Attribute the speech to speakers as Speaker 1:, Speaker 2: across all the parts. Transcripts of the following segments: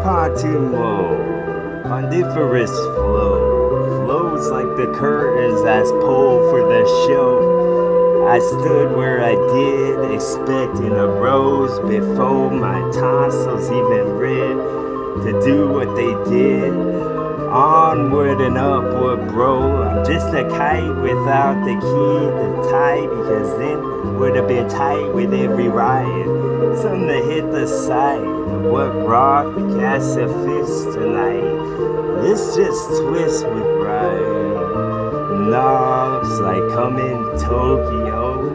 Speaker 1: Continuo, omnivorous flow, flows like the curtains as pulled for the show. I stood where I did, expecting a rose before my tonsils even red to do what they did. Onward and upward, bro. I'm just a kite without the key to tie, because then it would have been tight with every ride. Something to hit the side of what rock cast a fist tonight. Let's just twist with Brian. Knobs like coming Tokyo.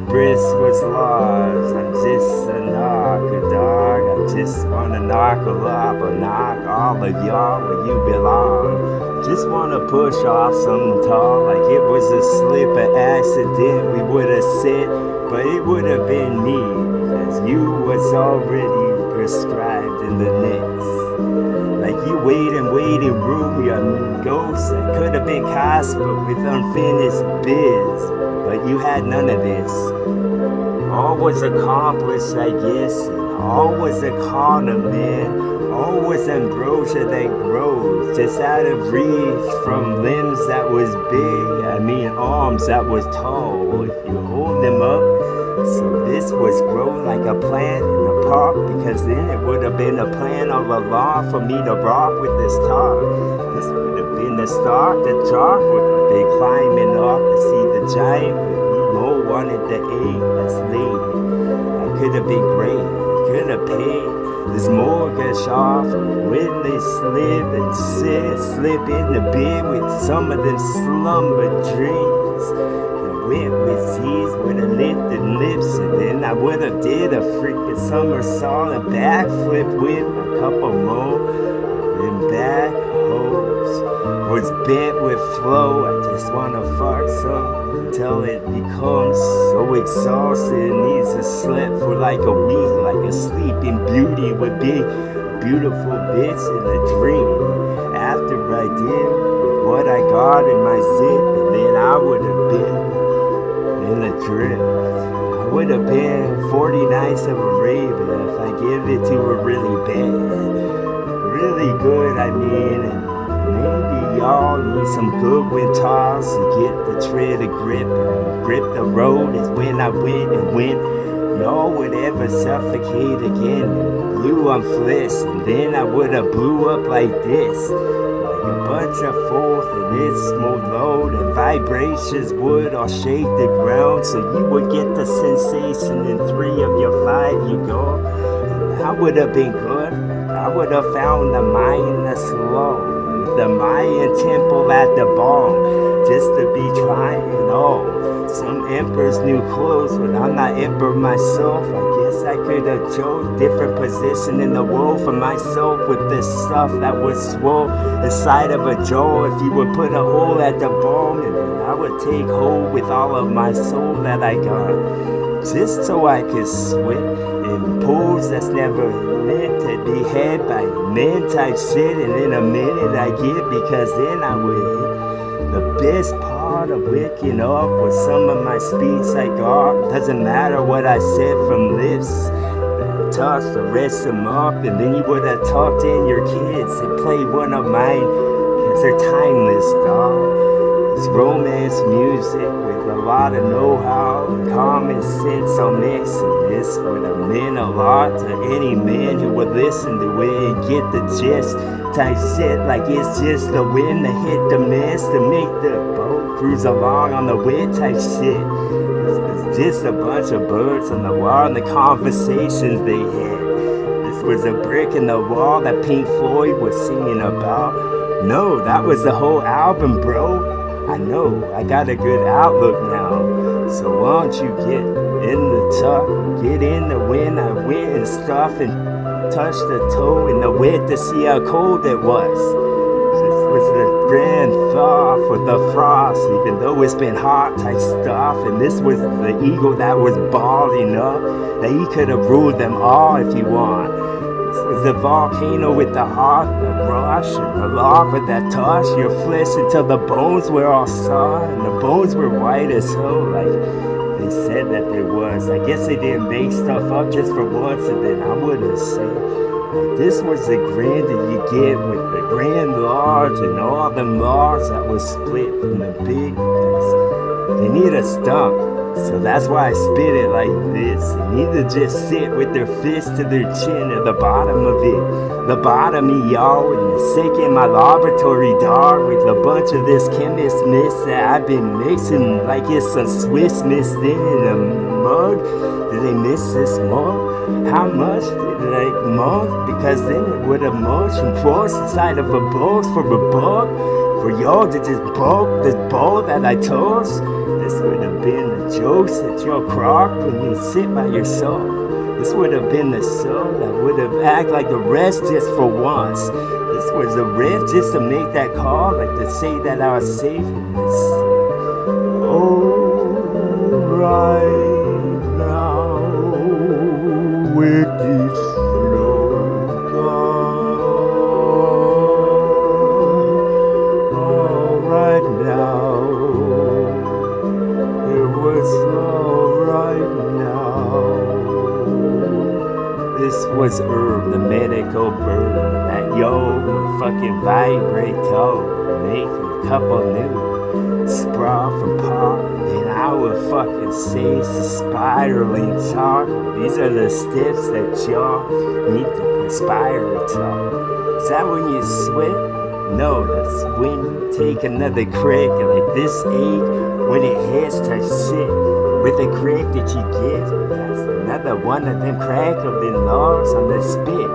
Speaker 1: Brisk was lost. I'm just a knocker, dog. I just wanna knock a lot, but knock all of y'all where you belong. Just wanna push off something tall, like it was a slip, an accident we would've said, but it would've been me, because you was already prescribed in the next. Like you waiting room, your ghost that could've been Casper with unfinished biz, but you had none of this. All was accomplished, I guess, and all was a corner, man. All was ambrosia that grows, just out of reach from limbs that was big, I mean arms that was tall, if you hold them up. So this was grown like a plant in a park, because then it would have been a plan all along for me to rock with this talk. This would have been the start, the chalk would have been climbing up to see the giant, but Mo wanted the egg that's laid. I could have been great, could have paid this mortgage off when they slip and slip in the bed with some of them slumber dreams. Went with Z's with a lifted lips, and then I would've did a freaking somersault, a backflip with a couple more. Then back hoes was bent with flow. I just wanna fuck some until it becomes so exhausted and needs to sleep for like a week, like a sleeping beauty would be a beautiful bitch in a dream. After I did with what I got in my zip, and then I would've been in a drip. I would have been 40 Nights of Arabia if I give it to her really bad. Really good, I mean, and maybe y'all need some good wind toss to get the tread a grip. And grip the road is when I went, and when y'all would ever suffocate again. And blew on flesh, and then I would have blew up like this. A bunch of forth and its smooth load and vibrations would all shake the ground, so you would get the sensation in 3 of your 5 you go. And I would have been good. I would have found the Mayan slow, the Mayan temple at the ball, just to be trying on some emperor's new clothes. When I'm not emperor myself, I guess I could have chose different position in the world for myself with this stuff that was swole inside of a jar. If you would put a hole at the bottom, and then I would take hold with all of my soul that I got, just so I could sweat in pools that's never meant to be had by men type shit. And in a minute I get, because then I would hit the best part of waking up with some of my speech I got. Doesn't matter what I said from lips, toss the rest of them up, and then you would have talked in your kids and played one of mine, because they're timeless, dog. It's romance music with a lot of know-how and common sense on mix, and this would have meant a lot to any man who would listen to it and get the gist type shit, like it's just the wind to hit the mist to make the boat cruise along on the wind type shit. It's just a bunch of birds on the wall and the conversations they had. This was a brick in the wall that Pink Floyd was singing about. No, that was the whole album, bro. I know, I got a good outlook now. So why don't you get in the tuck, get in the wind I went and stuff, and touch the toe in the wet to see how cold it was. This was the grand thaw for the frost, even though it's been hot type stuff. And this was the eagle that was balding up, that he could have ruled them all if you want. This was the volcano with the heart, the rush, and the lava that touched your flesh until the bones were all soft, and the bones were white as hell, like they said that there was. I guess they didn't make stuff up just for once, and then I wouldn't say Like, this was the grander you get with the grand large and all the Mars that was split from the big piece. They need a stump, so that's why I spit it like this. They need to just sit with their fist to their chin at the bottom of it. The bottom of y'all, and the sick in my laboratory, dog, with a bunch of this chemist mist that I've been mixing like it's some Swiss mist in a mug. Did they miss this mug? How much did they mug? Because then it would have munched and forced inside of a box for a bug. For y'all to just bulk this ball that I toss. This would have been the jokes that you'll crock when you sit by yourself. This would have been the soul that would have acted like the rest just for once. This was a riff just to make that call, like to say that I was safe in this. Oh, right now, with this slow gone. Oh, right now, it was all right now. This was herb, the medical bird, that yo would fucking vibrate toe, make a couple new sprawl from pop, and I would fucking say spiraling talk. These are the steps that y'all need to perspire to talk. Is that when you sweat? No, that's when you take another crack, like this ache when it hits type shit. With a crack that you give, that's another one of them crackling logs on the spit,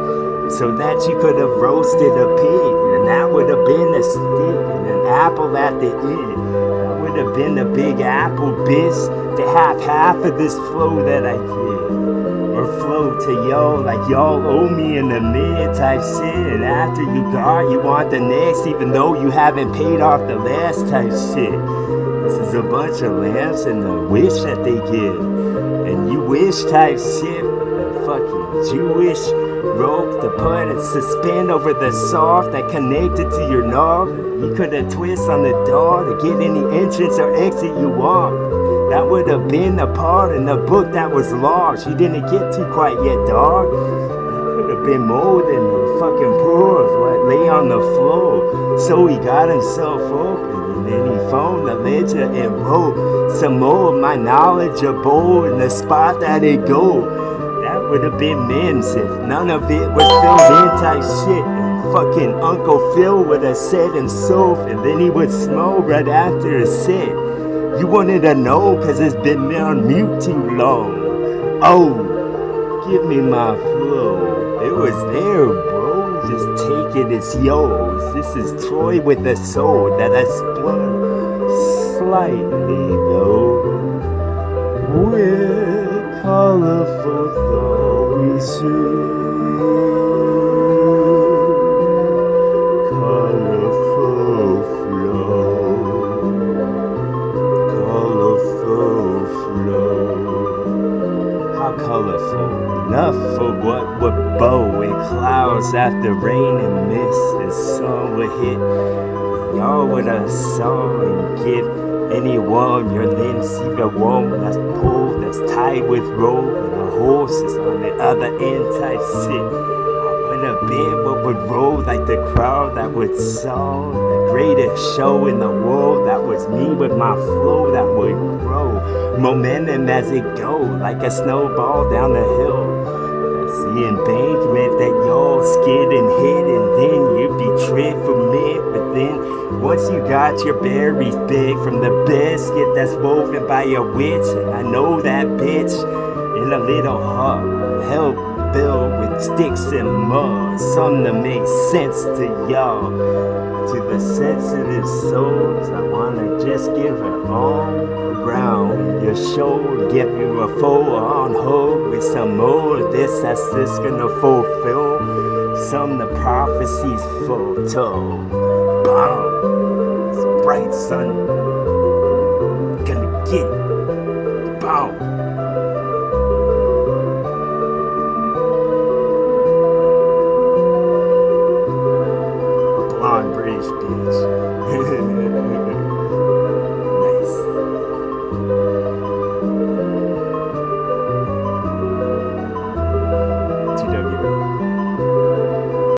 Speaker 1: so that you could have roasted a pig, and that would have been a stick and an apple at the end. That would have been a big apple bitch to have half of this flow that I did, or flow to y'all like y'all owe me in the mid type shit, and after you got, you want the next even though you haven't paid off the last type shit. This is a bunch of lamps and the wish that they give. And you wish type shit, the fucking Jewish rope to put and suspend over the soft that connected to your knob. You could have twist on the door to get any entrance or exit you want. That would have been a part in the book that was lost. You didn't get to quite yet, dog. That could have been more than the fucking poor of what lay on the floor. So he got himself open. And then he phoned the ledger and wrote some more of my knowledge bowl in the spot that it go. That would have been men's if none of it was filled in type shit. And fucking Uncle Phil would have said himself, and then he would smoke right after it said. You wanted to know cause it's been on mute too long. Oh, give me my flow. It was there, bro. Just take it, it's yours. This is Troy with the soul that I spun slightly though. We're colorful though we should. Colorful flow. Colorful flow. How colorful. Enough for what would bow in clouds after rain and mist. The sun would hit. Y'all would have saw and give anyone your limbs, even one that's pulled, that's tied with rope, and the horses on the other end type shit. I would have been what would roll like the crowd that would saw the greatest show in the world. That was me with my flow that would grow. Momentum as it go, like a snowball down the hill. That's the embankment that y'all skid and hit, and then you'd be tripped from it. But then, once you got your berries big from the biscuit that's woven by a witch, and I know that bitch in a little hut, hell filled with sticks and mud, something to make sense to y'all. To the sensitive souls, I wanna just give it all around your shoulder, give you a full-on hug with some more of this that's just gonna fulfill some of the prophecies foretold. Boom! It's bright sun, gonna get it. Boom!